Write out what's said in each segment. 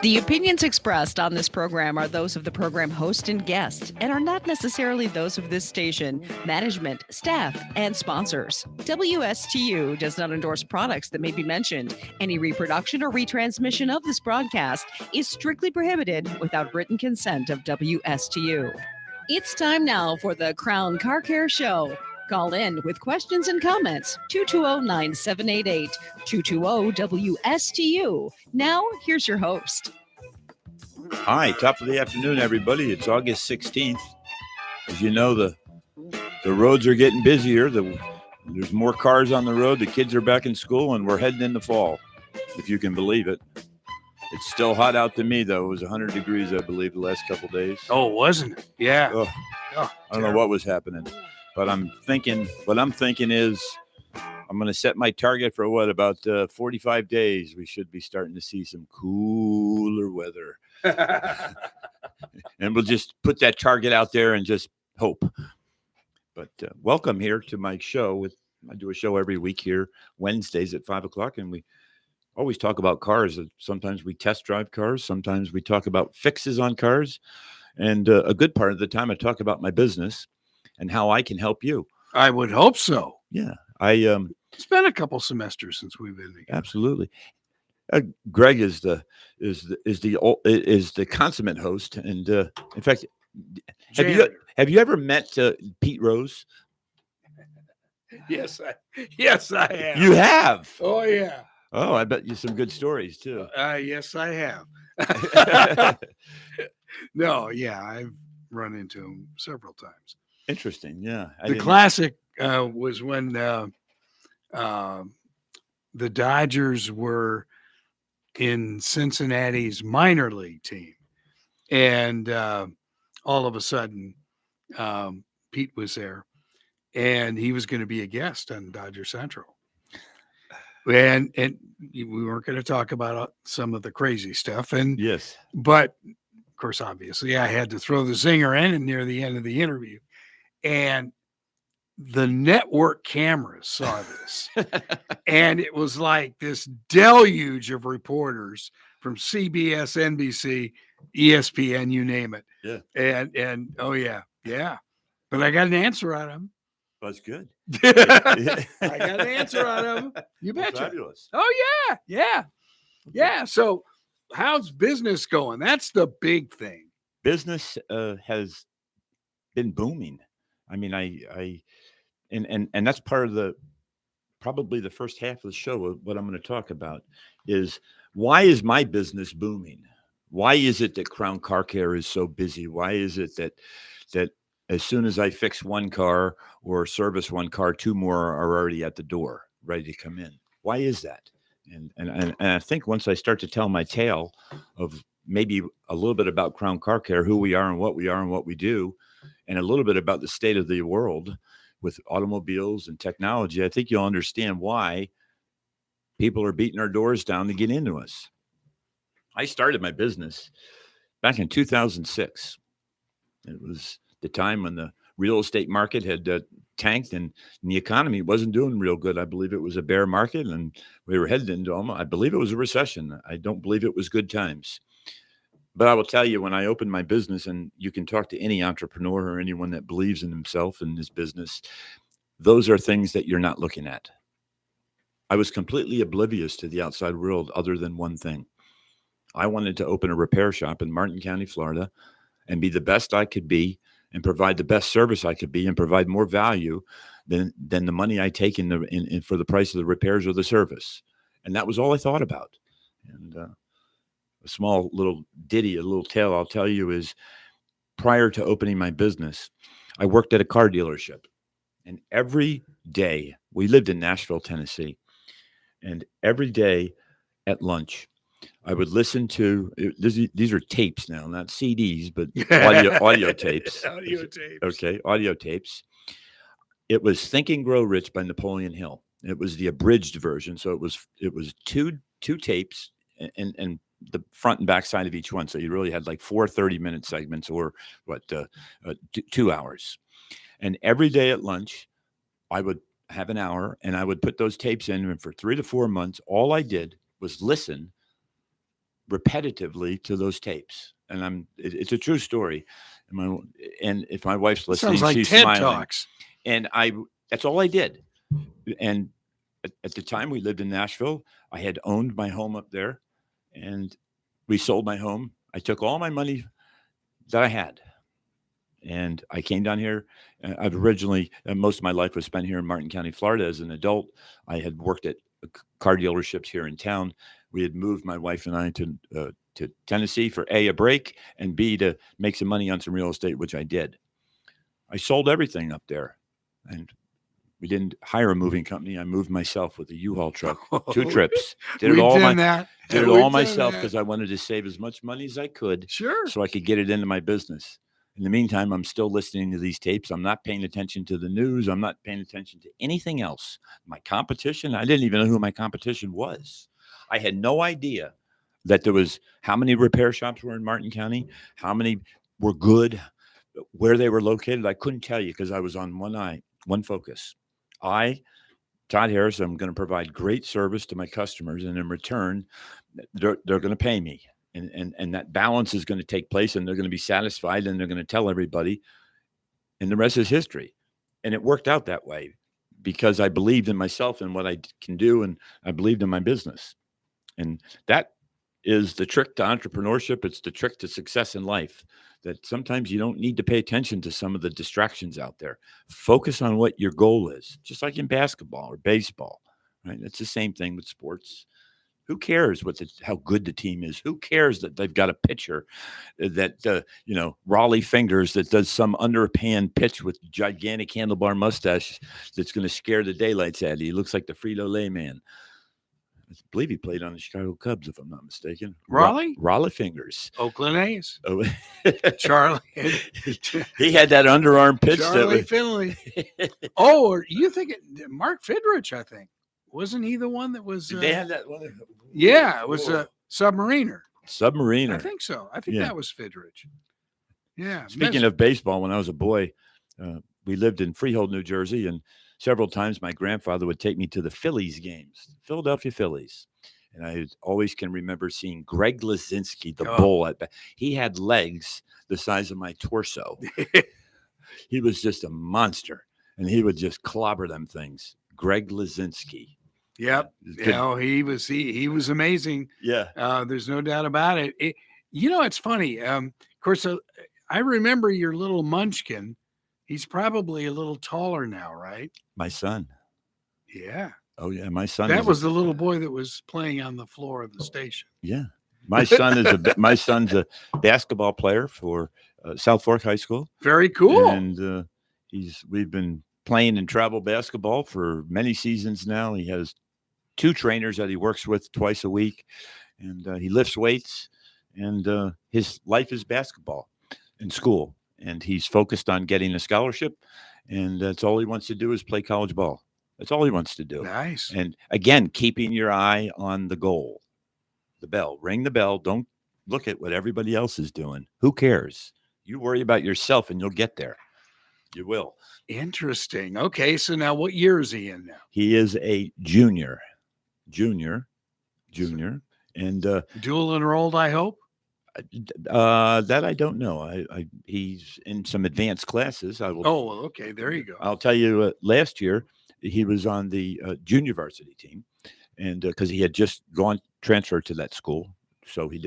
The opinions expressed on this program are those of the program host and guest and are not necessarily those of this station, management, staff, and sponsors. WSTU does not endorse products that may be mentioned. Any reproduction or retransmission of this broadcast is strictly prohibited without written consent of WSTU. It's time now for the Crown Car Care Show. Call in with questions and comments, 220-9788, 220-WSTU. Now, here's your host. Hi, top of the afternoon, everybody. It's August 16th. As you know, the roads are getting busier. There's more cars on the road. The kids are back in school, and we're heading into fall, if you can believe it. It's still hot out to me, though. It was 100 degrees, I believe, the last couple of days. Oh, wasn't it? Yeah. Oh, I don't know what was happening. But what I'm thinking is I'm going to set my target for about 45 days. We should be starting to see some cooler weather. And we'll just put that target out there and just hope. But welcome here to my show. I do a show every week here, Wednesdays at 5 o'clock, and we always talk about cars. Sometimes we test drive cars. Sometimes we talk about fixes on cars. And a good part of the time I talk about my business and how I can help you. I would hope so. Yeah. It's been a couple semesters since we've been together. Absolutely. Greg is the consummate host, and in fact, have you ever met Pete Rose? Yes, I have. You have? Oh yeah. Oh, I bet you some good stories too. Yes, I have. No, yeah, I've run into him several times. Interesting. Yeah. The classic was when the Dodgers were in Cincinnati's minor league team. And all of a sudden, Pete was there, and he was going to be a guest on Dodger Central. And we weren't going to talk about some of the crazy stuff. And yes, but of course, obviously, I had to throw the zinger in near the end of the interview. And the network cameras saw this. And it was like this deluge of reporters from CBS, NBC, ESPN, you name it. Yeah. And oh, yeah. Yeah. But I got an answer on him. That's good. I got an answer on him. You betcha. Fabulous. Oh, yeah. Yeah. Yeah. So how's business going? That's the big thing. Business has been booming. I mean, and that's part of probably the first half of the show. What I'm going to talk about is, why is my business booming? Why is it that Crown Car Care is so busy? Why is it that as soon as I fix one car or service one car, two more are already at the door, ready to come in? Why is that? And I think once I start to tell my tale of maybe a little bit about Crown Car Care, who we are and what we do, and a little bit about the state of the world with automobiles and technology, I think you'll understand why people are beating our doors down to get into us. I started my business back in 2006. It was the time when the real estate market had tanked and the economy wasn't doing real good. I believe it was a bear market, and we were headed into I believe it was a recession. I don't believe it was good times. But I will tell you, when I opened my business, and you can talk to any entrepreneur or anyone that believes in himself and his business, those are things that you're not looking at. I was completely oblivious to the outside world other than one thing. I wanted to open a repair shop in Martin County, Florida, and be the best I could be and provide the best service I could be and provide more value than the money I take in for the price of the repairs or the service. And that was all I thought about. And a small little ditty, a little tale I'll tell you is, prior to opening my business, I worked at a car dealership. And every day, we lived in Nashville, Tennessee. And every day at lunch, I would listen to, these are tapes now, not CDs, but audio tapes. Audio tapes. Okay, audio tapes. It was Think and Grow Rich by Napoleon Hill. It was the abridged version. So it was two tapes and the front and back side of each one. So you really had like 4 30-minute segments, or 2 hours. And every day at lunch, I would have an hour and I would put those tapes in. And for 3 to 4 months, all I did was listen repetitively to those tapes. And it's a true story. And if my wife's It listening, sounds like she's TED smiling. Talks. And that's all I did. And at the time we lived in Nashville, I had owned my home up there, and we sold my home. I took all my money that I had, and I came down here. I've originally, most of my life was spent here in Martin County, Florida. As an adult, I had worked at car dealerships here in town. We had moved, my wife and I, to Tennessee for A, a break, and B, to make some money on some real estate, which I did. I sold everything up there, and we didn't hire a moving company. I moved myself with a U-Haul truck, 2 trips. Did it We've all done that. did it We've all done myself that. because I wanted to save as much money as I could Sure. so I could get it into my business. In the meantime, I'm still listening to these tapes. I'm not paying attention to the news. I'm not paying attention to anything else. My competition, I didn't even know who my competition was. I had no idea that there was how many repair shops were in Martin County, how many were good, where they were located. I couldn't tell you because I was on one focus. Todd Harris, I'm going to provide great service to my customers, and in return, they're going to pay me. And that balance is going to take place, and they're going to be satisfied, and they're going to tell everybody, and the rest is history. And it worked out that way because I believed in myself and what I can do, and I believed in my business. And that is the trick to entrepreneurship. It's the trick to success in life, that sometimes you don't need to pay attention to some of the distractions out there. Focus on what your goal is, just like in basketball or baseball, right? It's the same thing with sports. Who cares how good the team is? Who cares that they've got a pitcher that Raleigh Fingers that does some underhand pitch with gigantic handlebar mustache that's going to scare the daylights out of you? He looks like the Frito-Lay man. I believe he played on the Chicago Cubs, if I'm not mistaken. Raleigh? Raleigh Fingers. Oakland A's. Oh. Charlie. He had that underarm pitch. Charlie Finley. Oh, or you think Mark Fidrich, I think. Wasn't he the one that was? They had that one. Yeah, it was a submariner. Submariner. I think so. I think that was Fidrich. Yeah. Speaking of baseball, when I was a boy, we lived in Freehold, New Jersey, and several times my grandfather would take me to the Phillies games, Philadelphia Phillies. And I always can remember seeing Greg Lazinski, the bull. He had legs the size of my torso. He was just a monster, and he would just clobber them things. Greg Lazinski. Yep. He was amazing. Yeah. There's no doubt about it. It's funny. Of course, I remember your little munchkin. He's probably a little taller now, right? My son. Yeah. Oh, yeah. My son. That was the little boy that was playing on the floor of the station. Yeah. My son's a basketball player for South Fork High School. Very cool. And we've been playing in travel basketball for many seasons now. He has 2 trainers that he works with twice a week, and he lifts weights, and his life is basketball in school, and he's focused on getting a scholarship, and that's all he wants to do is play college ball. That's all he wants to do. Nice. And again, keeping your eye on the goal, the bell. Ring the bell. Don't look at what everybody else is doing. Who cares? You worry about yourself, and you'll get there. You will. Interesting. Okay, so now what year is he in now? He is a junior, and dual enrolled, I hope. That I don't know. He's in some advanced classes. I will. Oh, well, okay. There you go. I'll tell you. Last year, he was on the junior varsity team, and because he had just transferred to that school, so he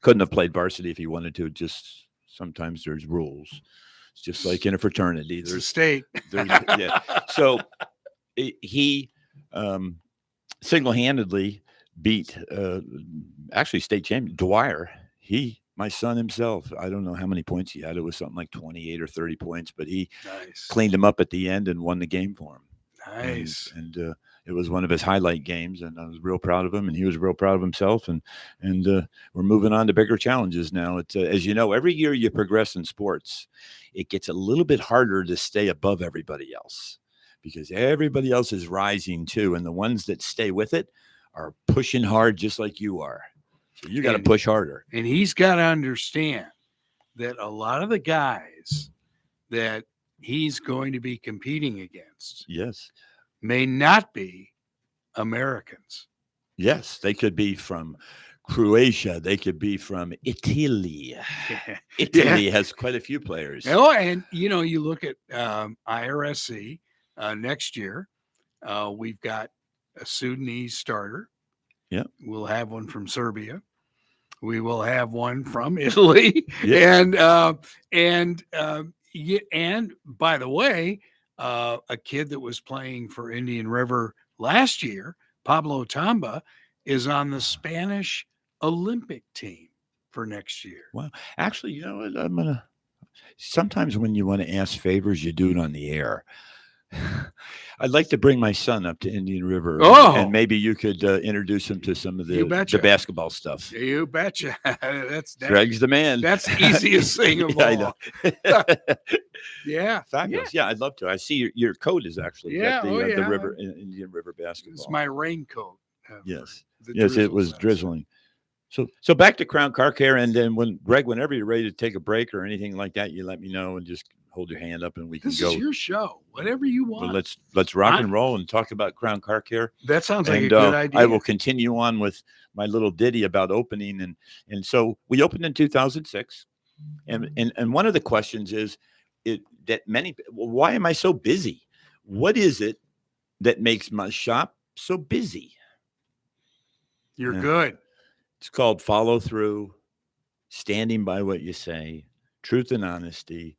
couldn't have played varsity if he wanted to. Just sometimes there's rules. It's just like in a fraternity. There's a state. Yeah. So he single-handedly beat actually state champion Dwyer. My son himself, I don't know how many points he had. It was something like 28 or 30 points, but he cleaned him up at the end and won the game for him. Nice. And it was one of his highlight games, and I was real proud of him, and he was real proud of himself. And we're moving on to bigger challenges now. It's as you know, every year you progress in sports, it gets a little bit harder to stay above everybody else because everybody else is rising too, and the ones that stay with it are pushing hard just like you are. So you got to push harder. And he's got to understand that a lot of the guys that he's going to be competing against may not be Americans. Yes, they could be from Croatia. They could be from Italy. Yeah. Italy has quite a few players. Oh, and you look at IRSC next year. We've got a Sudanese starter. Yeah. We'll have one from Serbia. We will have one from Italy. Yeah. And by the way, a kid that was playing for Indian River last year, Pablo Tamba, is on the Spanish Olympic team for next year. Wow. Actually, you know what? Sometimes when you want to ask favors, you do it on the air. I'd like to bring my son up to Indian River, and maybe you could introduce him to some of the basketball stuff. You betcha. That's Greg's the man. That's the easiest thing of all. I know. Yeah. Fabulous. Yeah, I'd love to. I see your coat is actually got the Indian River basketball. It's my raincoat. Yes. Yes, it was drizzling. So back to Crown Car Care, and then whenever you're ready to take a break or anything like that, you let me know and just hold your hand up and we can go. This is your show. Whatever you want. Well, let's rock and roll and talk about Crown Car Care. That sounds like a good idea. I will continue on with my little ditty about opening, and so we opened in 2006, and one of the questions is why am I so busy? What is it that makes my shop so busy? You're good. It's called follow through, standing by what you say, truth and honesty,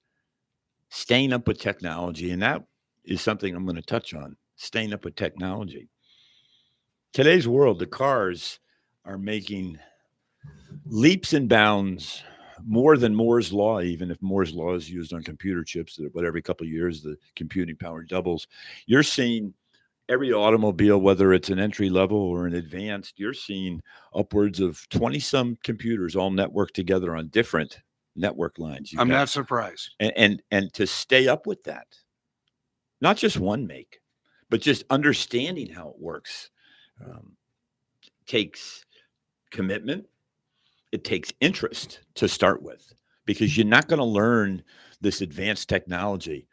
staying up with technology. And that is something I'm going to touch on, staying up with technology. Today's world, the cars are making leaps and bounds more than Moore's Law, even if Moore's Law is used on computer chips, but every couple of years, the computing power doubles. You're seeing every automobile, whether it's an entry level or an advanced, you're seeing upwards of 20 some computers all networked together on different network lines. I'm not surprised. And to stay up with that, not just one make, but just understanding how it works, takes commitment. It takes interest to start with, because you're not going to learn this advanced technology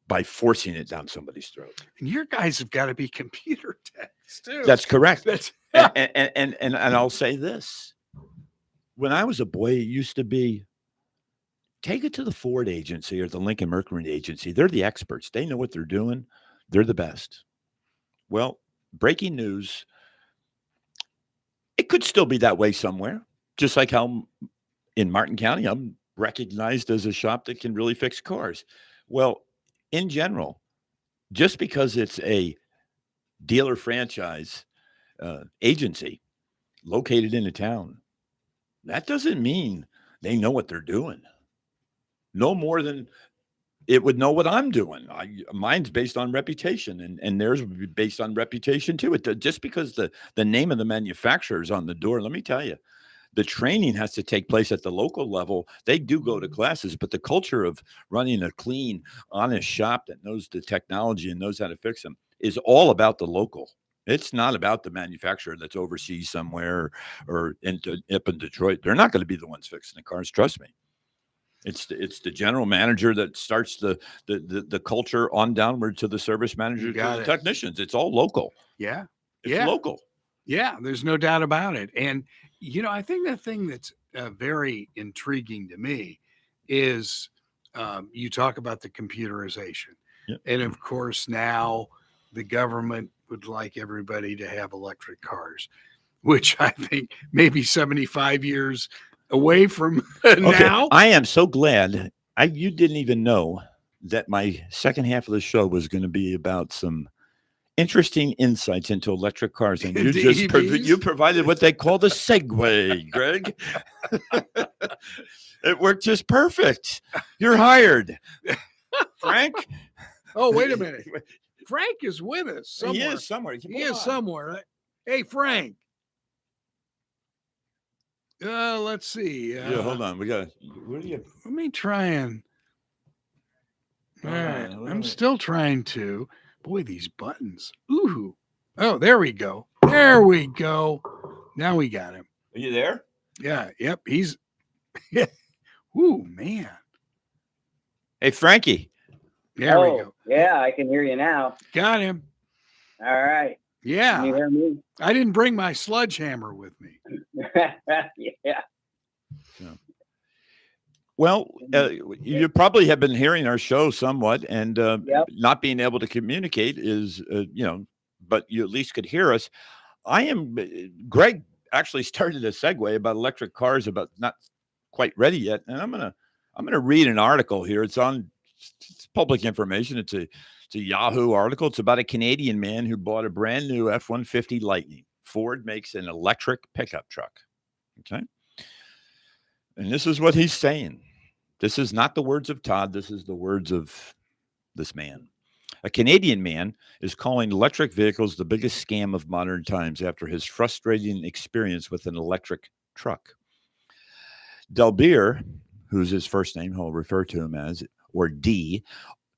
by forcing it down somebody's throat. And your guys have got to be computer techs too. That's correct. And I'll say this. When I was a boy, it used to be, take it to the Ford agency or the Lincoln Mercury agency. They're the experts. They know what they're doing. They're the best. Well, breaking news, it could still be that way somewhere, just like how in Martin County, I'm recognized as a shop that can really fix cars. Well, in general, just because it's a dealer franchise agency located in a town, that doesn't mean they know what they're doing. No more than it would know what I'm doing. Mine's based on reputation, and theirs would be based on reputation too. Just because the name of the manufacturer is on the door, let me tell you, the training has to take place at the local level. They do go to classes, but the culture of running a clean, honest shop that knows the technology and knows how to fix them is all about the local. It's not about the manufacturer that's overseas somewhere or up in Detroit. They're not going to be the ones fixing the cars. Trust me. It's the general manager that starts the culture on downward to the service manager, to the technicians. It's all local. Yeah. It's local. Yeah, there's no doubt about it. And, I think the thing that's very intriguing to me is you talk about the computerization. Yep. And of course, now the government would like everybody to have electric cars, which I think maybe 75 years away from now. I am so glad you didn't even know that my second half of the show was going to be about some interesting insights into electric cars, and you just you provided what they call the segue, Greg. It worked just perfect. You're hired, Frank. Oh, wait a minute. Frank is with us somewhere. He is somewhere. He is somewhere. Hey, Frank. Let's see. Yeah, hold on. We got. Where do you? Let me try and. All right, I'm still trying to. Boy, these buttons. Ooh. Oh, there we go. There we go. Now we got him. Are you there? Yeah. Yep. He's. Ooh, man. Hey, Frankie. There we go. Yeah, I can hear you now. Got him. All right. Can you Yeah. hear me? I didn't bring my sledgehammer with me. Yeah. Well, you probably have been hearing our show somewhat, and Yep. not being able to communicate is, but you at least could hear us. Greg actually started a segue about electric cars, about not quite ready yet, and I'm gonna read an article here. It's public information. It's a Yahoo article. It's about a Canadian man who bought a brand new F-150 Lightning. Ford makes an electric pickup truck. Okay, and this is what he's saying. This is not the words of Todd. This is the words of this man. A Canadian man is calling electric vehicles the biggest scam of modern times after his frustrating experience with an electric truck. Delbir, who's his first name, he'll refer to him as, or D,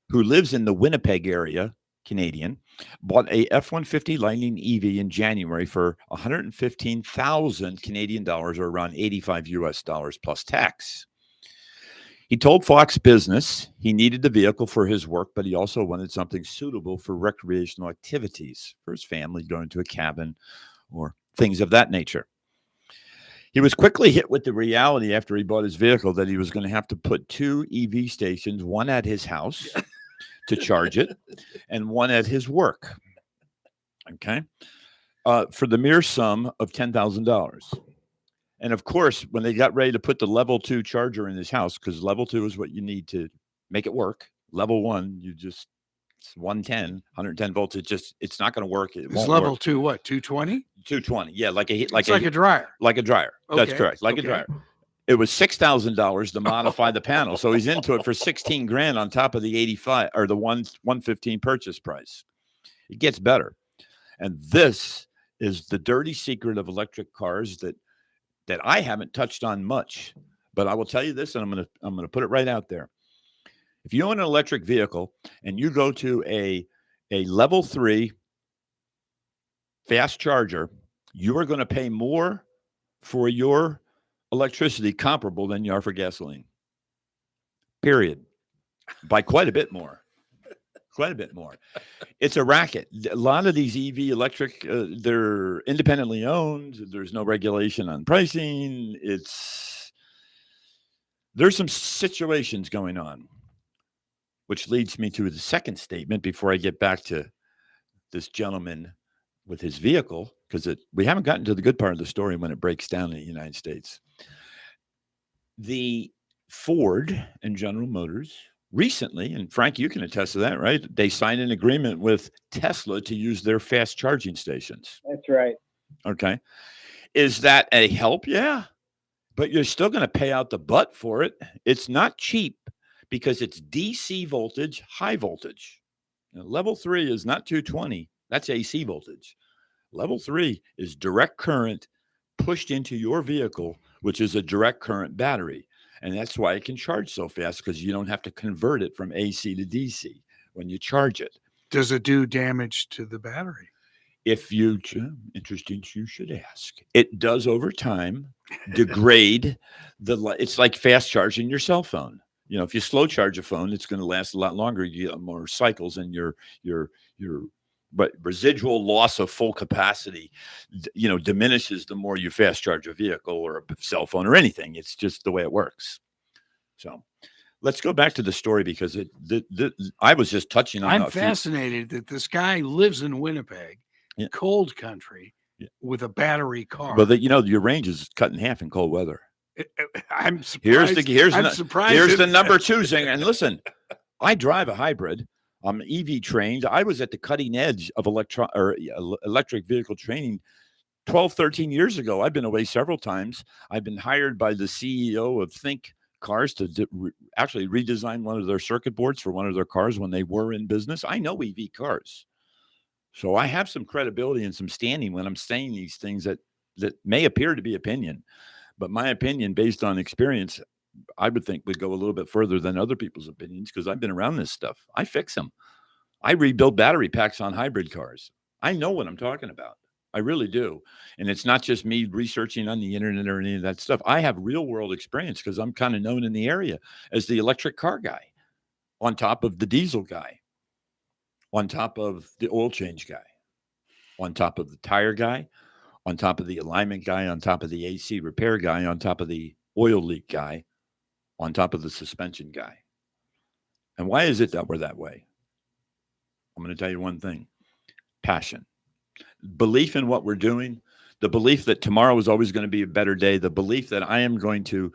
who lives in the Winnipeg area, Canadian, bought a F-150 Lightning EV in January for 115,000 Canadian dollars, or around 85 US dollars plus tax. He told Fox Business he needed the vehicle for his work, but he also wanted something suitable for recreational activities for his family, going to a cabin or things of that nature. He was quickly hit with the reality after he bought his vehicle that he was going to have to put 2 EV stations, one at his house to charge it and one at his work. Okay. For the mere sum of $10,000. And of course, when they got ready to put the level 2 charger in his house, because level 2 is what you need to make it work. Level 1, it's 110 volts. It's not going to work. It It's won't level work. 2, what, 220? 220. Yeah, like a dryer. Like a dryer. That's Okay, correct. Like a okay. dryer. It was $6,000 to modify the panel. So he's into it for 16 grand on top of the 85 or the 115 purchase price. It gets better. And this is the dirty secret of electric cars that I haven't touched on much, but I will tell you this, and I'm gonna put it right out there. If you own an electric vehicle and you go to a level 3 fast charger, you are going to pay more for your electricity comparable than you are for gasoline. Period. By quite a bit more. Quite a bit more. It's a racket. A lot of these EV electric, they're independently owned. There's no regulation on pricing. There's some situations going on, which leads me to the second statement before I get back to this gentleman with his vehicle, because we haven't gotten to the good part of the story when it breaks down in the United States. The Ford and General Motors recently, and Frank, you can attest to that, right? They signed an agreement with Tesla to use their fast charging stations. That's right. Okay. Is that a help? Yeah. But you're still going to pay out the butt for it. It's not cheap because it's DC voltage, high voltage. Now, level 3 is not 220. That's AC voltage. Level 3 is direct current pushed into your vehicle, which is a direct current battery. And that's why it can charge so fast, because you don't have to convert it from AC to DC when you charge it. Does it do damage to the battery? Interesting, you should ask. It does over time degrade it's like fast charging your cell phone. If you slow charge a phone, it's going to last a lot longer. You get more cycles, and your but residual loss of full capacity, diminishes the more you fast charge a vehicle or a cell phone or anything. It's just the way it works. So let's go back to the story, because I was just touching on. I'm fascinated that this guy lives in Winnipeg, cold country, with a battery car. But your range is cut in half in cold weather. I'm surprised. Here's the number 2 zinger. And listen, I drive a hybrid. I'm EV trained. I was at the cutting edge of electric vehicle training 12, 13 years ago. I've been away several times. I've been hired by the CEO of Think Cars to actually redesign one of their circuit boards for one of their cars when they were in business. I know EV cars. So I have some credibility and some standing when I'm saying these things that may appear to be opinion. But my opinion, based on experience, I would think would go a little bit further than other people's opinions, because I've been around this stuff. I fix them. I rebuild battery packs on hybrid cars. I know what I'm talking about. I really do. And it's not just me researching on the internet or any of that stuff. I have real world experience, because I'm kind of known in the area as the electric car guy, on top of the diesel guy, on top of the oil change guy, on top of the tire guy, on top of the alignment guy, on top of the AC repair guy, on top of the oil leak guy, on top of the suspension guy. And why is it that we're that way? I'm going to tell you one thing: passion, belief in what we're doing, the belief that tomorrow is always going to be a better day, the belief that I am going to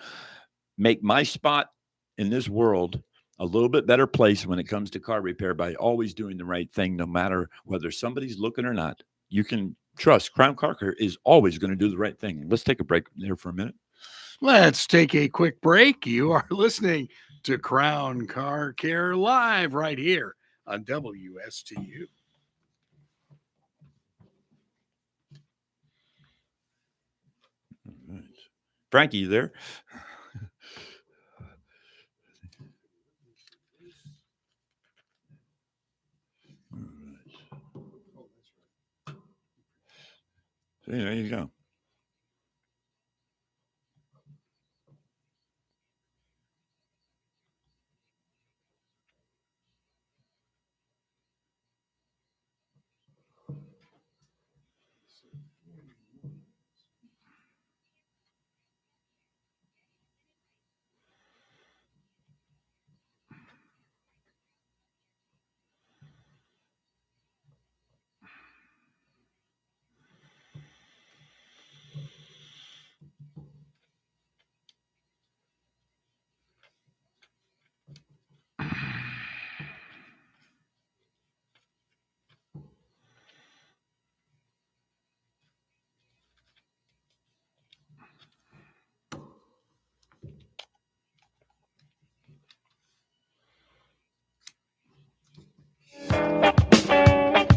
make my spot in this world a little bit better place when it comes to car repair by always doing the right thing, no matter whether somebody's looking or not. You can trust Crown Car Care is always going to do the right thing. Let's take a break there for a minute. Let's take a quick break. You are listening to Crown Car Care Live right here on WSTU. Frankie, you there? See, there you go.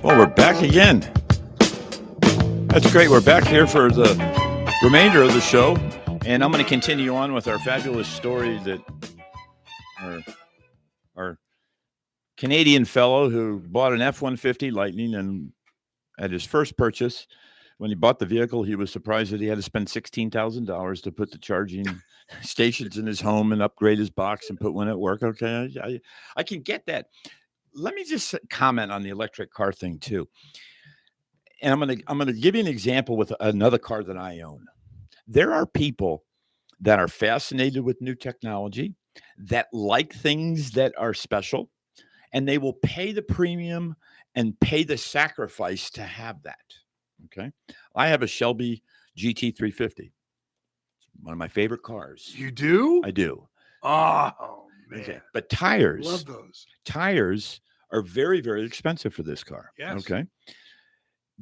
Well, we're back again. That's great. We're back here for the remainder of the show. And I'm going to continue on with our fabulous story that our Canadian fellow who bought an F-150 Lightning, and at his first purchase, when he bought the vehicle, he was surprised that he had to spend $16,000 to put the charging stations in his home and upgrade his box and put one at work. Okay, I can get that. Let me just comment on the electric car thing too. And I'm gonna give you an example with another car that I own. There are people that are fascinated with new technology, that like things that are special, and they will pay the premium and pay the sacrifice to have that. Okay. I have a Shelby GT350. One of my favorite cars. You do? I do. Oh, man. Okay. But tires. Love those. Tires are very, very expensive for this car. Yes. Okay.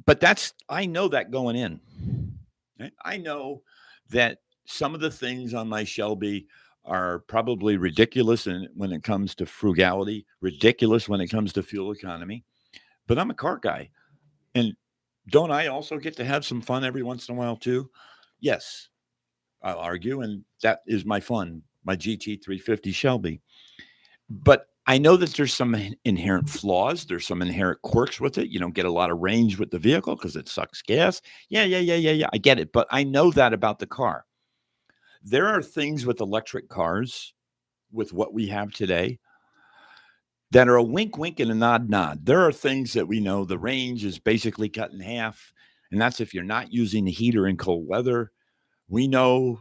But I know that going in. Okay? I know that some of the things on my Shelby are probably ridiculous when it comes to frugality, ridiculous when it comes to fuel economy. But I'm a car guy. And don't I also get to have some fun every once in a while too? Yes, I'll argue. And that is my fun, my GT350 Shelby. But I know that there's some inherent flaws. There's some inherent quirks with it. You don't get a lot of range with the vehicle because it sucks gas. Yeah. I get it. But I know that about the car. There are things with electric cars, with what we have today, that are a wink, wink, and a nod, nod. There are things that we know the range is basically cut in half. And that's if you're not using a heater in cold weather. We know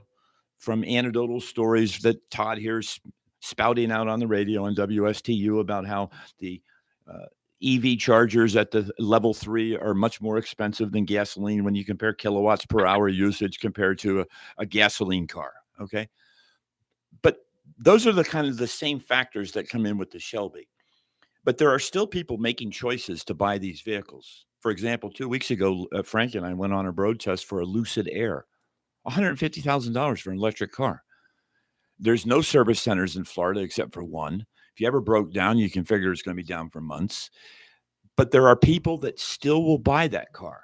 from anecdotal stories that Todd here's spouting out on the radio on WSTU about how the EV chargers at the level 3 are much more expensive than gasoline when you compare kilowatts per hour usage compared to a gasoline car. Okay. But those are the kind of the same factors that come in with the Shelby. But there are still people making choices to buy these vehicles. For example, 2 weeks ago, Frank and I went on a road test for a Lucid Air, $150,000 for an electric car. There's no service centers in Florida except for one. If you ever broke down, you can figure it's going to be down for months. But there are people that still will buy that car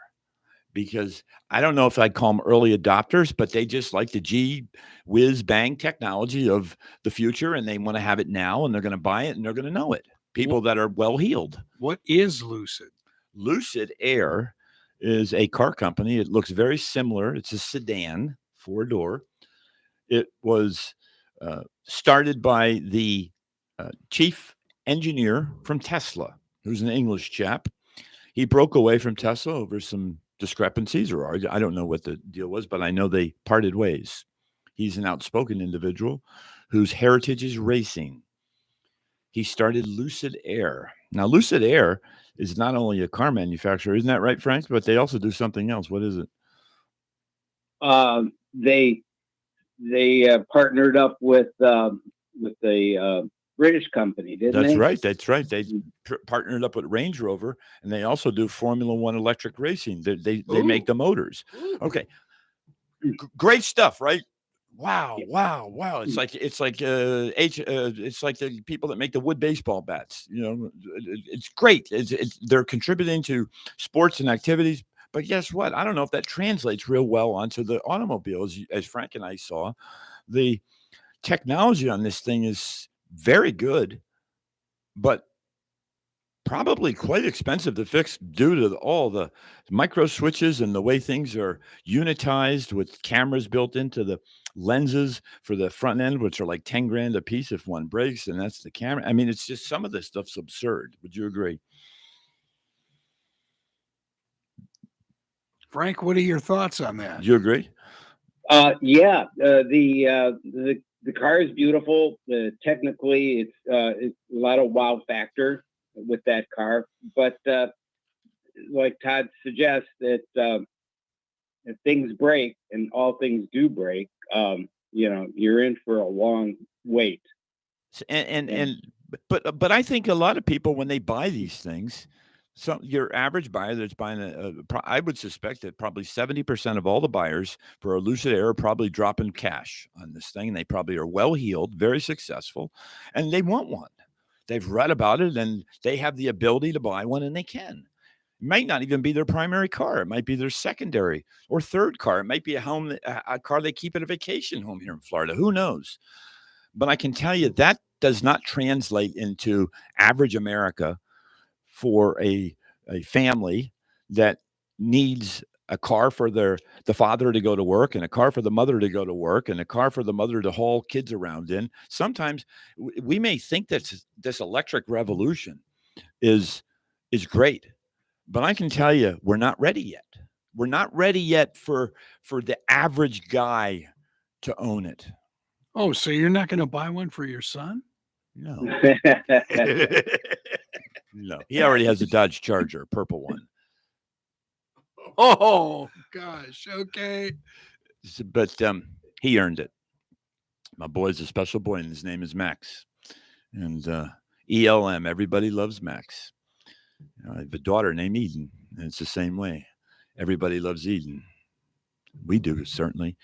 because I don't know if I'd call them early adopters, but they just like the G whiz bang technology of the future, and they want to have it now, and they're going to buy it, and they're going to know it. People that are well-heeled. What is Lucid? Lucid Air is a car company. It looks very similar. It's a sedan, 4-door. It was started by the chief engineer from Tesla, who's an English chap. He broke away from Tesla over some discrepancies or I don't know what the deal was, but I know they parted ways. He's an outspoken individual whose heritage is racing. He started Lucid Air. Now, Lucid Air is not only a car manufacturer, isn't that right, Frank? But they also do something else. What is it? They partnered up with a British company, didn't That's they? right. That's right. They partnered up with Range Rover, and they also do Formula One electric racing. They make the motors. Okay, great stuff, right? Wow, wow, wow! It's like it's like the people that make the wood baseball bats. You know, it's great. They're contributing to sports and activities. But guess what? I don't know if that translates real well onto the automobile. As Frank and I saw, the technology on this thing is very good, but probably quite expensive to fix due to all the micro switches and the way things are unitized with cameras built into the lenses for the front end, which are like 10 grand a piece if one breaks, and that's the camera. I mean, it's just some of this stuff's absurd. Would you agree? Frank, what are your thoughts on that? Do you agree? Yeah. The car is beautiful. Technically, it's a lot of wow factor with that car, but like Todd suggests, that if things break, and all things do break, you're in for a long wait. But I think a lot of people, when they buy these things, your average buyer that's buying I would suspect that probably 70% of all the buyers for a Lucid Air are probably dropping cash on this thing. They probably are well heeled, very successful, and they want one. They've read about it and they have the ability to buy one, and they can. It might not even be their primary car. It might be their secondary or third car. It might be a car they keep at a vacation home here in Florida. Who knows? But I can tell you that does not translate into average America for a family that needs a car for the father to go to work, and a car for the mother to go to work, and a car for the mother to haul kids around in. Sometimes we may think that this electric revolution is great, but I can tell you we're not ready yet. We're not ready yet for the average guy to own it. Oh, so you're not going to buy one for your son? No. No. He already has a Dodge Charger, a purple one. Oh, gosh. Okay. But he earned it. My boy's a special boy, and his name is Max. And ELM, everybody loves Max. I have a daughter named Eden, and it's the same way. Everybody loves Eden. We do, certainly.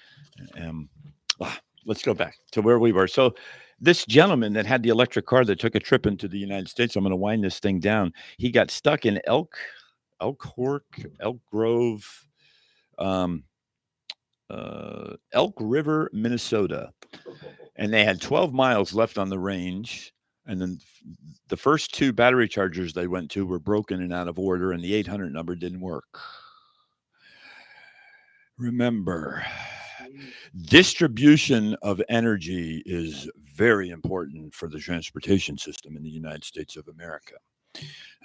Let's go back to where we were. So this gentleman that had the electric car that took a trip into the United States, I'm going to wind this thing down. He got stuck in Elk Grove, Elk River, Minnesota. And they had 12 miles left on the range. And then the first two battery chargers they went to were broken and out of order, and the 800 number didn't work. Remember, distribution of energy is very important for the transportation system in the United States of America.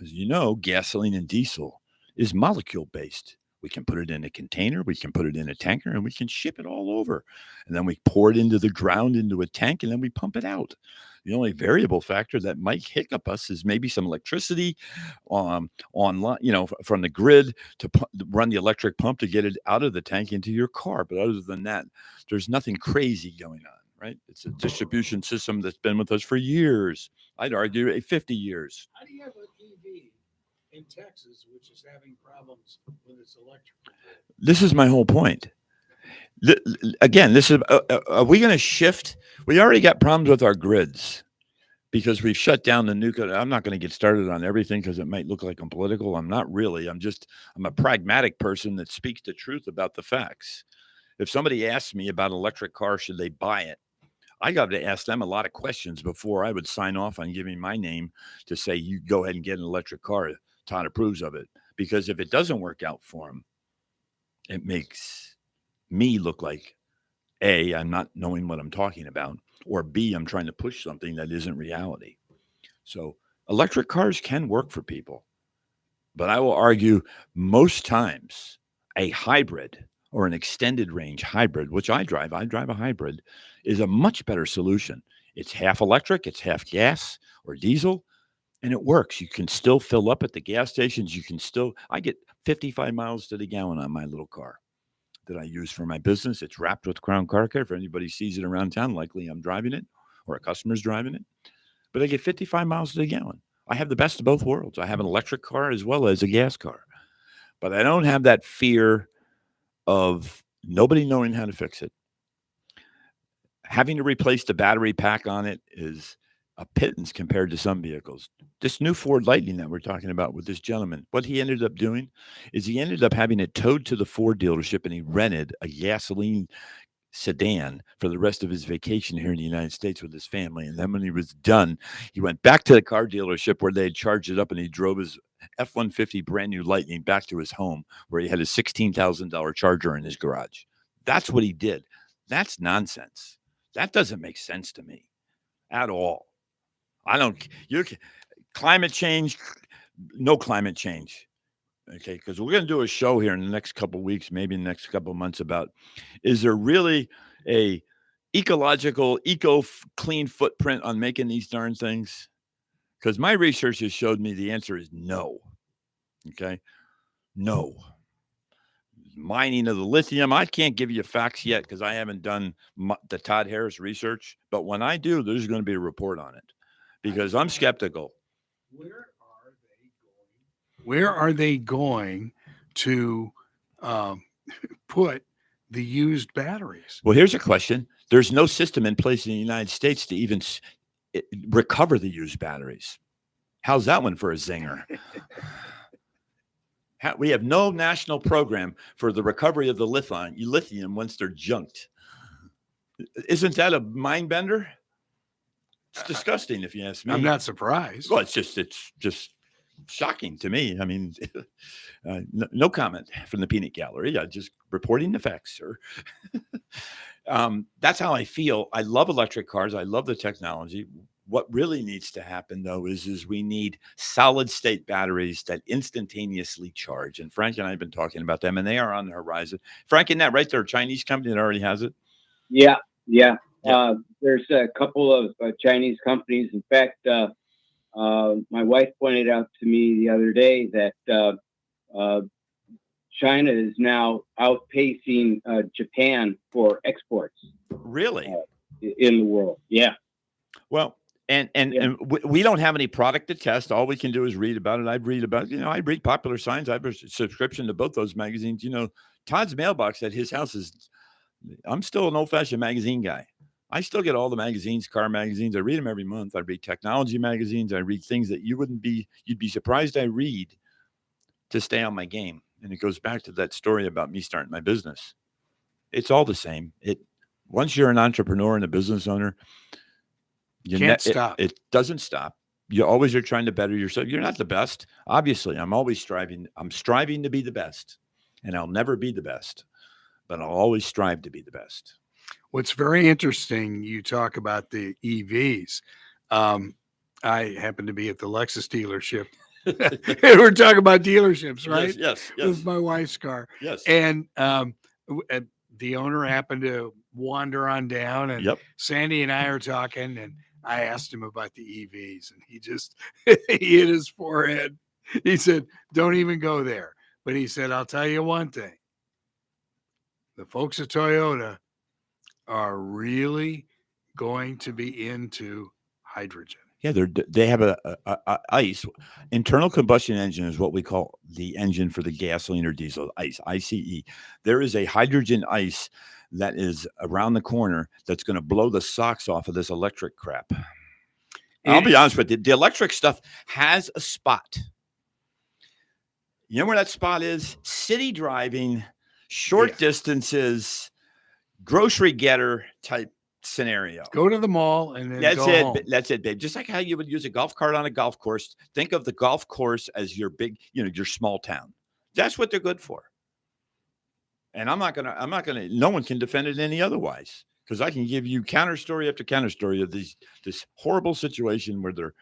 As you know, gasoline and diesel is molecule based. We can put it in a container, we can put it in a tanker, and we can ship it all over. And then we pour it into the ground into a tank, and then we pump it out. The only variable factor that might hiccup us is maybe some electricity online, from the grid to run the electric pump to get it out of the tank into your car. But other than that, there's nothing crazy going on, right? It's a distribution system that's been with us for years. I'd argue 50 years. How do you have an EV in Texas, which is having problems with its electric? This is my whole point. Again, this is, are we going to shift? We already got problems with our grids because we've shut down the nuclear. I'm not going to get started on everything because it might look like I'm political. I'm not really. I'm a pragmatic person that speaks the truth about the facts. If somebody asks me about an electric car, should they buy it? I got to ask them a lot of questions before I would sign off on giving my name to say, you go ahead and get an electric car. Todd approves of it. Because if it doesn't work out for them, it makes me look like A, I'm not knowing what I'm talking about, or B, I'm trying to push something that isn't reality. So electric cars can work for people. But I will argue most times a hybrid or an extended range hybrid, which I drive a hybrid, is a much better solution. It's half electric, it's half gas or diesel, and it works. You can still fill up at the gas stations. I get 55 miles to the gallon on my little car that I use for my business. It's wrapped with Crown Car Care. If anybody sees it around town, likely I'm driving it or a customer's driving it. But I get 55 miles to the gallon. I have the best of both worlds. I have an electric car as well as a gas car. But I don't have that fear of nobody knowing how to fix it. Having to replace the battery pack on it is a pittance compared to some vehicles. This new Ford Lightning that we're talking about with this gentleman, what he ended up doing is he ended up having it towed to the Ford dealership, and he rented a gasoline sedan for the rest of his vacation here in the United States with his family. And then when he was done, he went back to the car dealership where they had charged it up, and he drove his F-150 brand new Lightning back to his home where he had a $16,000 Charger in his garage. That's what he did. That's nonsense. That doesn't make sense to me at all. Climate change, no climate change. Okay, because we're going to do a show here in the next couple of weeks, maybe in the next couple of months, about is there really a ecological, clean footprint on making these darn things? Because my research has showed me the answer is no. Okay, no. Mining of the lithium, I can't give you facts yet because I haven't done the Todd Harris research. But when I do, there's going to be a report on it because I'm skeptical. Where are they going to put the used batteries? Well, here's a question. There's no system in place in the United States to even recover the used batteries. How's that one for a zinger? We have no national program for the recovery of the lithium once they're junked. Isn't that a mind bender? It's disgusting, if you ask me. I'm not surprised. Well, it's just shocking to me. I mean, no comment from the peanut gallery. Just reporting the facts, sir. That's how I feel. I love electric cars. I love the technology. What really needs to happen, though, is we need solid state batteries that instantaneously charge. And Frank and I have been talking about them, and they are on the horizon. Frank, isn't that right? They're a Chinese company that already has it. Yeah. There's a couple of Chinese companies. In fact, my wife pointed out to me the other day that China is now outpacing Japan for exports. Really? In the world. Yeah. Well, and we don't have any product to test. All we can do is read about it. I read Popular Science. I have a subscription to both those magazines. Todd's mailbox at his house I'm still an old-fashioned magazine guy. I still get all the magazines, car magazines. I read them every month. I read technology magazines. I read things that you'd be surprised I read to stay on my game. And it goes back to that story about me starting my business. It's all the same. Once you're an entrepreneur and a business owner, you can't stop. It doesn't stop. You always are trying to better yourself. You're not the best. Obviously, I'm always striving. I'm striving to be the best, and I'll never be the best, but I'll always strive to be the best. What's very interesting, you talk about the EVs. I happen to be at the Lexus dealership. We're talking about dealerships, right? Yes. With my wife's car. Yes. And the owner happened to wander on down, and Sandy and I are talking, and I asked him about the EVs, and he just he hit his forehead. He said, "Don't even go there." But he said, "I'll tell you one thing. The folks at Toyota are really going to be into hydrogen." Yeah, they have a ICE, internal combustion engine is what we call the engine for the gasoline or diesel, ICE, ICE. There is a hydrogen ICE that is around the corner that's going to blow the socks off of this electric crap. I'll be honest with you, the electric stuff has a spot. You know where that spot is? City driving, short distances, grocery getter type scenario. Go to the mall and then go home. That's it, babe. Just like how you would use a golf cart on a golf course. Think of the golf course as your big, your small town. That's what they're good for. And I'm not gonna. No one can defend it any otherwise, because I can give you counter story after counter story of this horrible situation where they're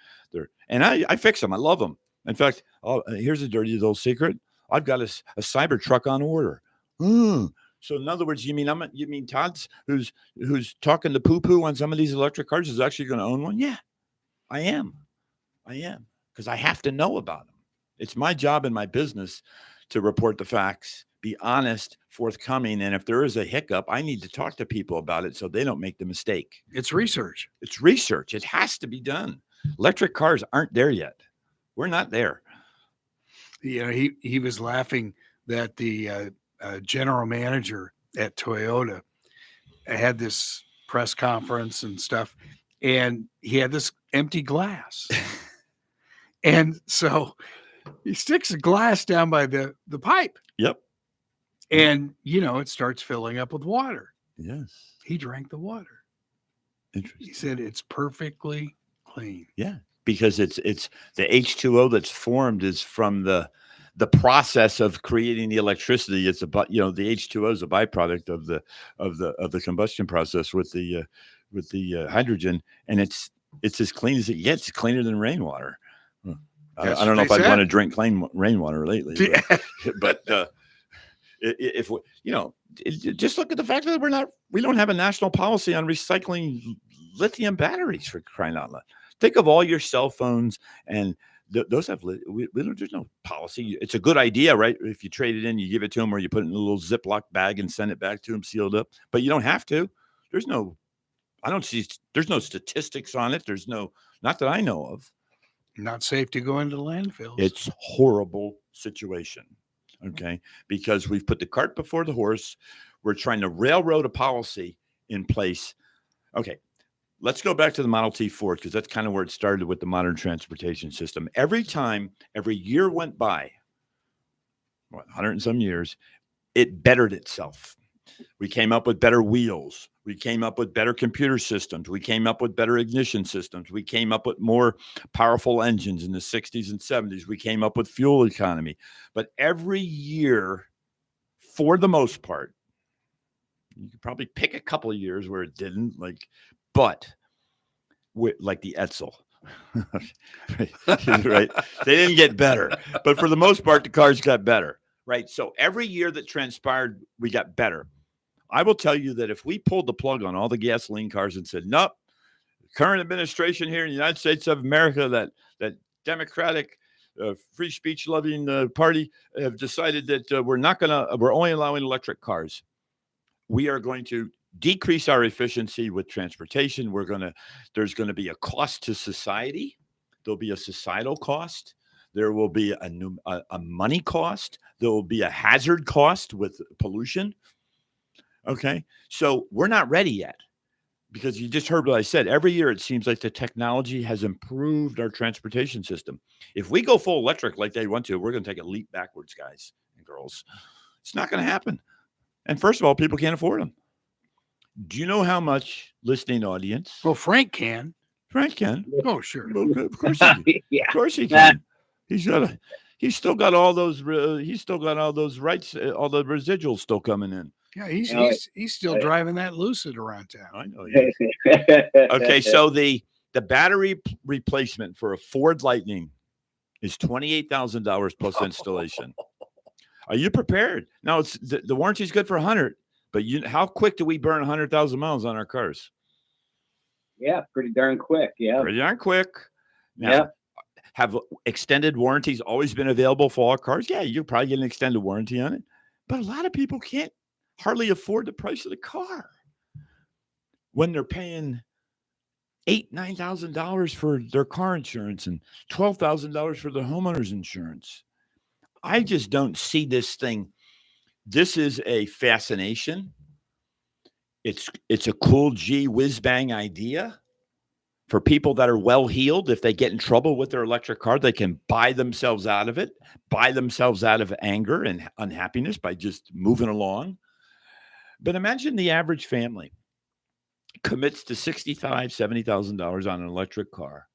and I fix them. I love them. In fact, here's a dirty little secret. I've got a Cybertruck on order. Hmm. So in other words, you mean Todd's who's talking to poo-poo on some of these electric cars is actually going to own one? Yeah, I am. Because I have to know about them. It's my job in my business to report the facts, be honest, forthcoming, and if there is a hiccup, I need to talk to people about it so they don't make the mistake. It's research. It's research. It has to be done. Electric cars aren't there yet. We're not there. You know, he was laughing that the general manager at Toyota had this press conference and stuff, and he had this empty glass. And so he sticks a glass down by the pipe. Yep. And, it starts filling up with water. Yes. He drank the water. Interesting. He said it's perfectly clean. Yeah. Because it's the H2O that's formed is from the process of creating the electricity. It's the H2O is a byproduct of the combustion process with the hydrogen, and it's as clean as it gets. It's cleaner than rainwater. I don't know if I'd want to drink clean rainwater lately, but if just look at the fact that we don't have a national policy on recycling lithium batteries, for crying out loud. Think of all your cell phones and those have there's no policy. It's a good idea, right? If you trade it in, you give it to them, or you put it in a little Ziploc bag and send it back to them sealed up. But you don't have to. There's no statistics on it. Not that I know of. Not safe to go into landfills. It's a horrible situation, okay? Because we've put the cart before the horse. We're trying to railroad a policy in place. Okay, let's go back to the Model T Ford, because that's kind of where it started with the modern transportation system. Every year went by, 100 and some years, it bettered itself. We came up with better wheels. We came up with better computer systems. We came up with better ignition systems. We came up with more powerful engines in the 60s and 70s. We came up with fuel economy. But every year, for the most part, you could probably pick a couple of years where it didn't, like the Edsel. Right? They didn't get better. But for the most part, the cars got better. Right? So every year that transpired, we got better. I will tell you that if we pulled the plug on all the gasoline cars and said, nope, current administration here in the United States of America, that Democratic free speech loving party have decided that we're only allowing electric cars. We are going to decrease our efficiency with transportation. There's going to be a cost to society. There'll be a societal cost. There will be a money cost. There will be a hazard cost with pollution. Okay, so we're not ready yet, because you just heard what I said. Every year, it seems like the technology has improved our transportation system. If we go full electric like they want to, we're going to take a leap backwards, guys and girls. It's not going to happen. And first of all, people can't afford them. Do you know how much, listening audience? Well, Frank can. Frank can. Oh, sure. Well, of course he can. Yeah. Of course he can. He's still got all those rights, all the residuals still coming in. Yeah, he's still driving that Lucid around town. I know. Okay, so the battery replacement for a Ford Lightning is $28,000 plus installation. Are you prepared? Now, it's the warranty's good for 100, but how quick do we burn 100,000 miles on our cars? Yeah, pretty darn quick. Yeah, pretty darn quick. Now, have extended warranties always been available for all cars? Yeah, you probably get an extended warranty on it, but a lot of people can't hardly afford the price of the car when they're paying $8,000-9,000 for their car insurance and $12,000 for their homeowner's insurance. I just don't see this thing. This is a fascination. It's a cool gee whiz bang idea for people that are well-heeled. If they get in trouble with their electric car, they can buy themselves out of it, buy themselves out of anger and unhappiness by just moving along. But imagine the average family commits to $65,000-70,000 on an electric car,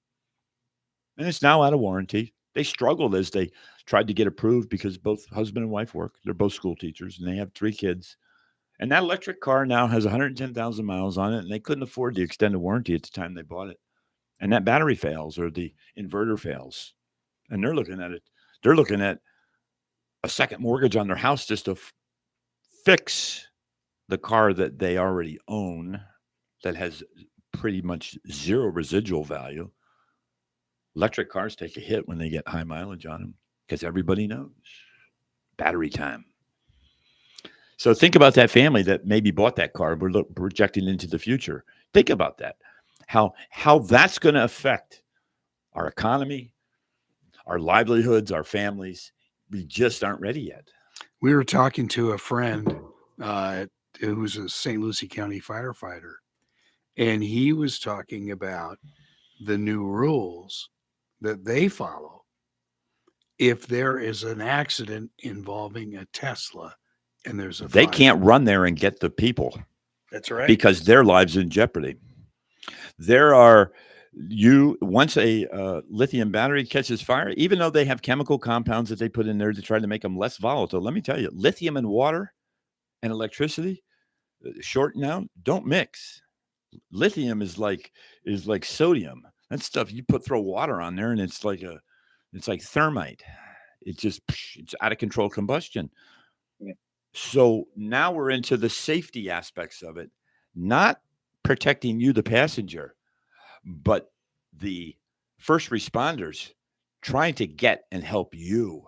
and it's now out of warranty. They struggled as they tried to get approved because both husband and wife work. They're both school teachers, and they have 3 kids. And that electric car now has 110,000 miles on it, and they couldn't afford the extended warranty at the time they bought it. And that battery fails or the inverter fails. and they're looking at it. They're looking at a second mortgage on their house just to fix the car that they already own that has pretty much zero residual value. Electric cars take a hit when they get high mileage on them because everybody knows battery time. So think about that family that maybe bought that car. We're projecting into the future. Think about that. How that's going to affect our economy, our livelihoods, our families. We just aren't ready yet. We were talking to a friend who's a St. Lucie County firefighter, and he was talking about the new rules that they follow if there is an accident involving a Tesla and there's a They fire. can't run there and get the people That's right. because their lives in jeopardy. Once a lithium battery catches fire, even though they have chemical compounds that they put in there to try to make them less volatile, let me tell you, lithium and water and electricity, short now, don't mix. Lithium is like sodium. That stuff you throw water on there, and it's like thermite. It's out of control combustion. Yeah. So now we're into the safety aspects of it, not protecting you, the passenger, but the first responders trying to get and help you.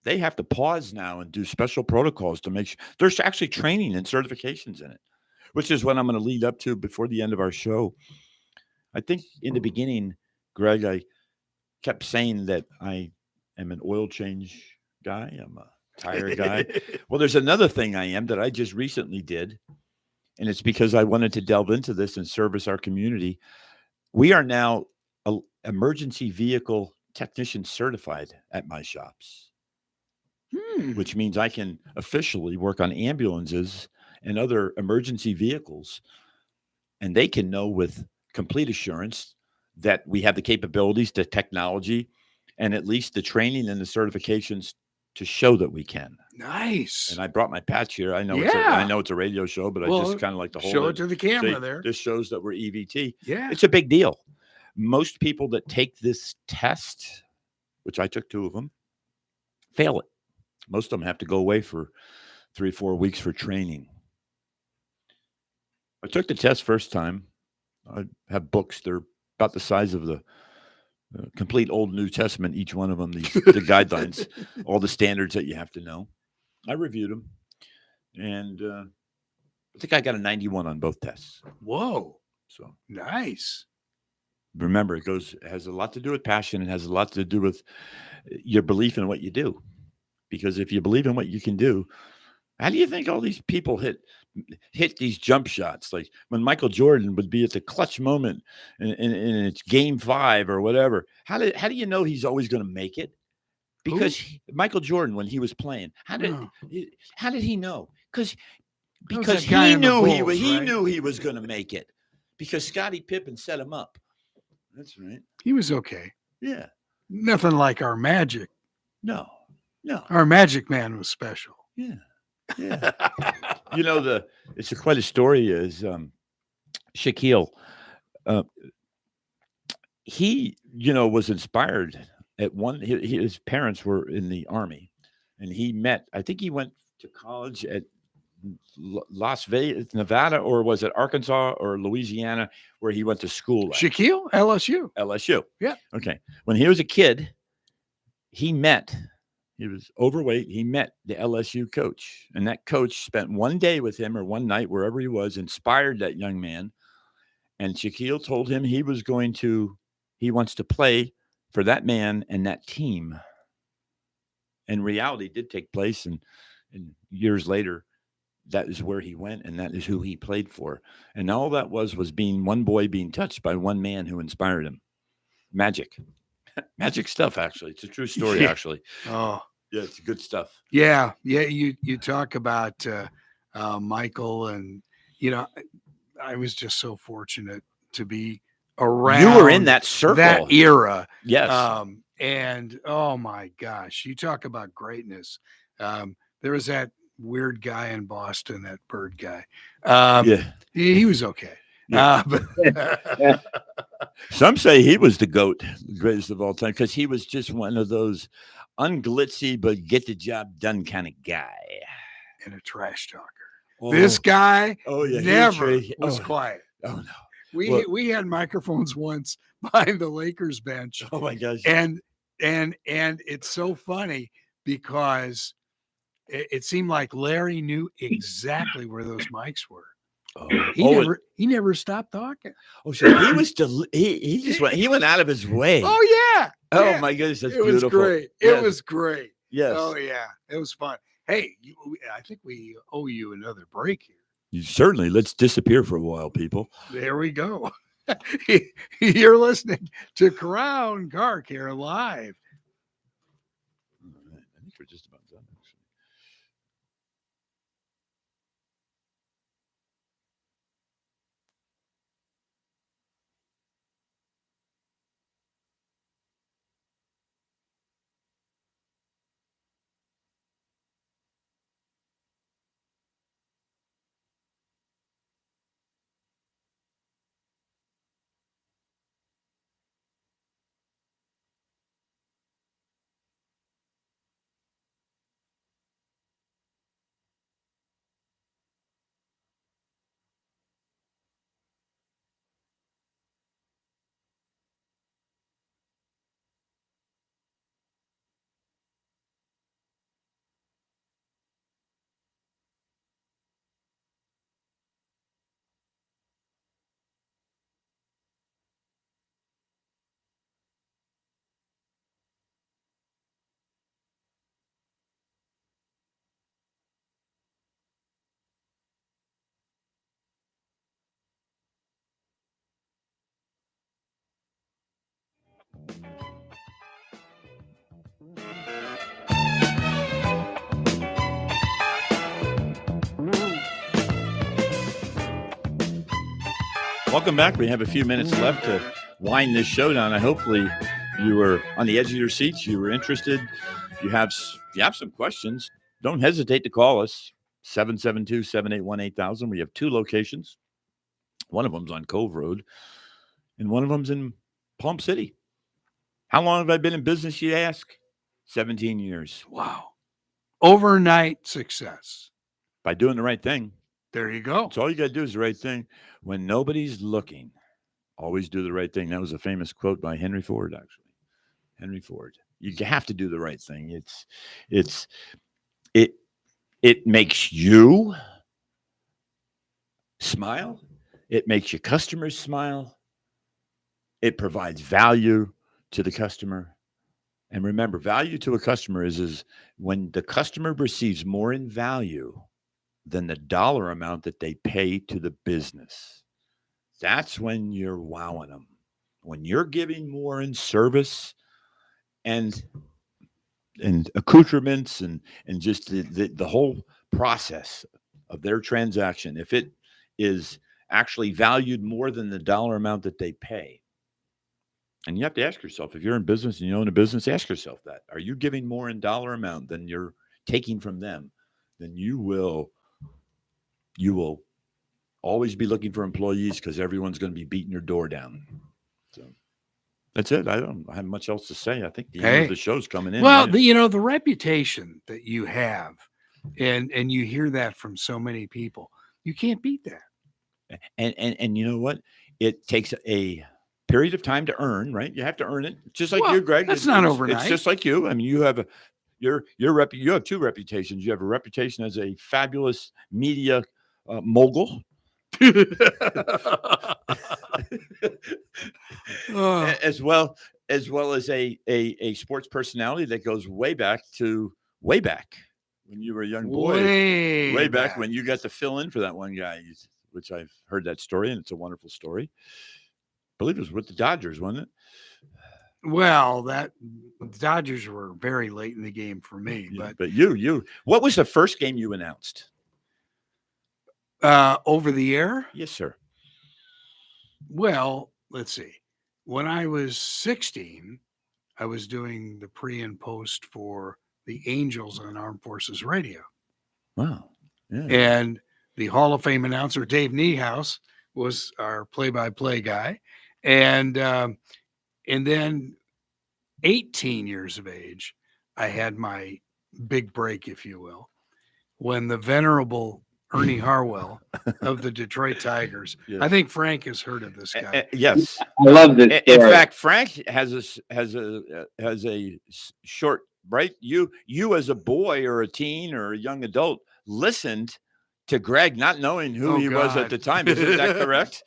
They have to pause now and do special protocols to make sure there's actually training and certifications in it, which is what I'm going to lead up to before the end of our show. I think in the beginning, Greg, I kept saying that I am an oil change guy. I'm a tire guy. Well, there's another thing I am that I just recently did, and it's because I wanted to delve into this and service our community. We are now emergency vehicle technician certified at my shops, which means I can officially work on ambulances and other emergency vehicles, and they can know with complete assurance that we have the capabilities, the technology, and at least the training and the certifications to show that we can. Nice. And I brought my patch here. I know it's a radio show, but I just kind of like to hold show it to the camera say, there. This shows that we're EVT. Yeah. It's a big deal. Most people that take this test, which I took 2 of them, fail it. Most of them have to go away for 3 or 4 weeks for training. I took the test first time. I have books. They're about the size of the complete Old New Testament, each one of them, the guidelines, all the standards that you have to know. I reviewed them, and I think I got a 91 on both tests. Whoa. So nice. Remember, it has a lot to do with passion. It has a lot to do with your belief in what you do. Because if you believe in what you can do, how do you think all these people hit these jump shots? Like when Michael Jordan would be at the clutch moment in it's game 5 or whatever. How do you know he's always going to make it? Because Michael Jordan, when he was playing, how did he know? Because he knew he was going to make it. Because Scottie Pippen set him up. That's right. He was okay. Yeah. Nothing like our Magic. No. Our Magic Man was special. Yeah. Yeah. It's quite a story is Shaquille. He, was inspired at his parents were in the Army, and I think he went to college at Las Vegas, Nevada, or was it Arkansas or Louisiana, where he went to school at? Shaquille, LSU. Yeah. Okay. When he was a kid, he was overweight. He met the LSU coach, and that coach spent one day with him or one night, wherever he was, inspired that young man. And Shaquille told him he wants to play for that man and that team. And reality did take place. And years later, that is where he went, and that is who he played for. And all that was being one boy being touched by one man who inspired him. Magic stuff, actually. It's a true story, actually. Oh, yeah, it's good stuff. Yeah. You talk about Michael, and I was just so fortunate to be around. You were in that circle, that era. Yes. And oh my gosh, you talk about greatness. There was that weird guy in Boston, that Bird guy. Yeah, he was okay. Yeah. But Some say he was the GOAT, the greatest of all time, because he was just one of those unglitzy but get the job done kind of guy. and a trash talker. Oh, This guy yeah, never was quiet. Oh no. We had microphones once behind the Lakers bench, Oh my gosh. and it's so funny because it seemed like Larry knew exactly where those mics were. He never stopped talking. Oh, so he was he went out of his way. Oh yeah. Oh yeah. my goodness, that's It beautiful. was great. It was great. Yes. Oh yeah, it was fun. Hey, I think we owe you another break here. Certainly. Let's disappear for a while, people. There we go. You're listening to Crown Car Care Live. All right. I think we're just about done, actually. Welcome back. We have a few minutes left to wind this show down. Hopefully you were on the edge of your seats. You were interested. You have some questions. Don't hesitate to call us, 772-781-8000. We have 2 locations. One of them's on Cove Road, and one of them's in Palm City. How long have I been in business, you ask? 17 years. Wow. Overnight success. By doing the right thing. There you go. That's all you got to do is the right thing. When nobody's looking, always do the right thing. That was a famous quote by Henry Ford, actually. Henry Ford. You have to do the right thing. It makes you smile. It makes your customers smile. It provides value to the customer. And remember, value to a customer is when the customer receives more in value than the dollar amount that they pay to the business. That's when you're wowing them. When you're giving more in service and accoutrements and just the whole process of their transaction, if it is actually valued more than the dollar amount that they pay. And you have to ask yourself, if you're in business and you own a business, ask yourself that. Are you giving more in dollar amount than you're taking from them? Then you will always be looking for employees because everyone's going to be beating your door down. So that's it. I don't have much else to say. I think the end of the show's coming in. Well, right? the reputation that you have, and you hear that from so many people, you can't beat that. And you know what? It takes a period of time to earn, right? You have to earn it, just like you, Greg. That's not overnight. It's just like you. I mean, you have you have 2 reputations. You have a reputation as a fabulous media mogul. as well as a sports personality that goes way back when you were a young boy, way back when you got to fill in for that one guy, which I've heard that story, and it's a wonderful story. I believe it was with the Dodgers, wasn't it? Well, the Dodgers were very late in the game for me, but you, what was the first game you announced? Over the air? Yes, sir. Well, let's see. When I was 16, I was doing the pre and post for the Angels on Armed Forces Radio. Wow. Yeah. And the Hall of Fame announcer, Dave Niehaus, was our play-by-play guy, and then 18 years of age, I had my big break, if you will, when the venerable Ernie Harwell of the Detroit Tigers. Yes. I think Frank has heard of this guy. Yes. I love this In story. fact, Frank has a short, right? You as a boy or a teen or a young adult listened to Greg, not knowing who Oh, he was at God. the time. Isn't that correct?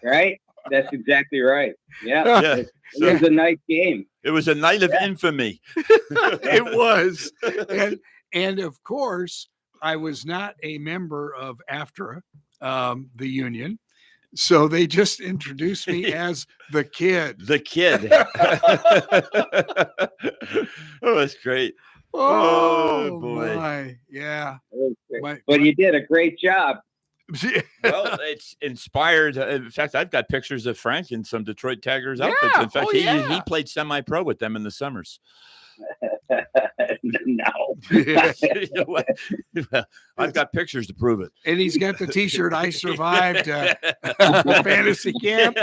Right? That's exactly right. Yeah. Yeah. It So was a nice game. it was a night of infamy. It was. And of course, I was not a member of AFTRA, the union. So they just introduced me as the kid. The kid. Oh, that's great. Oh, boy. my. Yeah. It was great. My- But you did a great job. Well, it's inspired. In fact, I've got pictures of Frank in some Detroit Tigers outfits. Yeah. In fact, Oh, he yeah. played semi-pro with them in the summers. No. Well, I've got pictures to prove it. And he's got the T-shirt. I survived fantasy camp.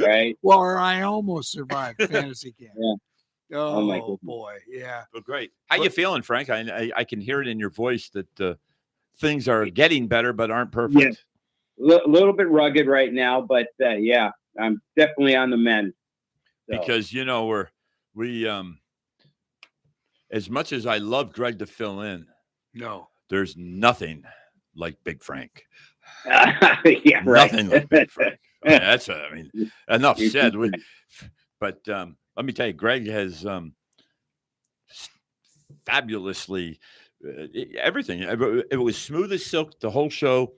Right. Well, or I almost survived fantasy camp. Yeah. Oh, my goodness. boy, yeah. Well, great. How you feeling, Frank? I can hear it in your voice that things are getting better, but aren't perfect. Little bit rugged right now, but yeah, I'm definitely on the mend. So, Because we as much as I love Greg to fill in, No, there's nothing like Big Frank. yeah, right. Nothing like Big Frank. I mean, enough said. But let me tell you, Greg has fabulously everything. It was smooth as silk the whole show.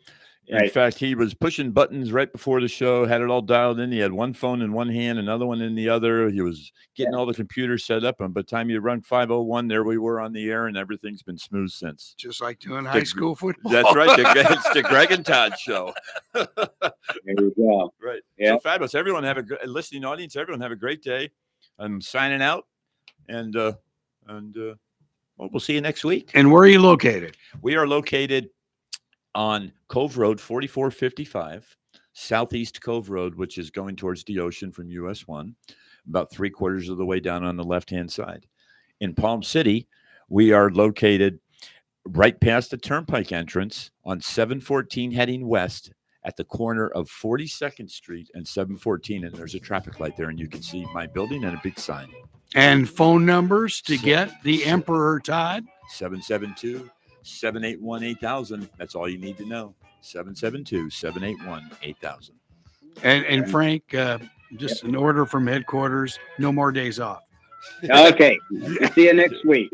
In Right. fact, he was pushing buttons right before the show, had it all dialed in. He had one phone in one hand, another one in the other. He was getting all the computers set up. And by the time you run 501, there we were on the air, and everything's been smooth since. just like doing high school football. That's right. It's the Greg and Todd show. There we go. Right. Yeah. So fabulous. Everyone have a listening audience. Everyone have a great day. I'm signing out, and well, we'll see you next week. And where are you located? We are located on Cove Road, 4455, Southeast Cove Road, which is going towards the ocean from US 1, about 3/4 of the way down on the left-hand side. In Palm City, we are located right past the Turnpike entrance on 714 heading west at the corner of 42nd Street and 714. And there's a traffic light there, and you can see my building and a big sign. And phone numbers to get the Emperor Todd? 772-781-8000. That's all you need to know. 772-781-8000. And Frank, just an order from headquarters, no more days off. Okay. See you next week.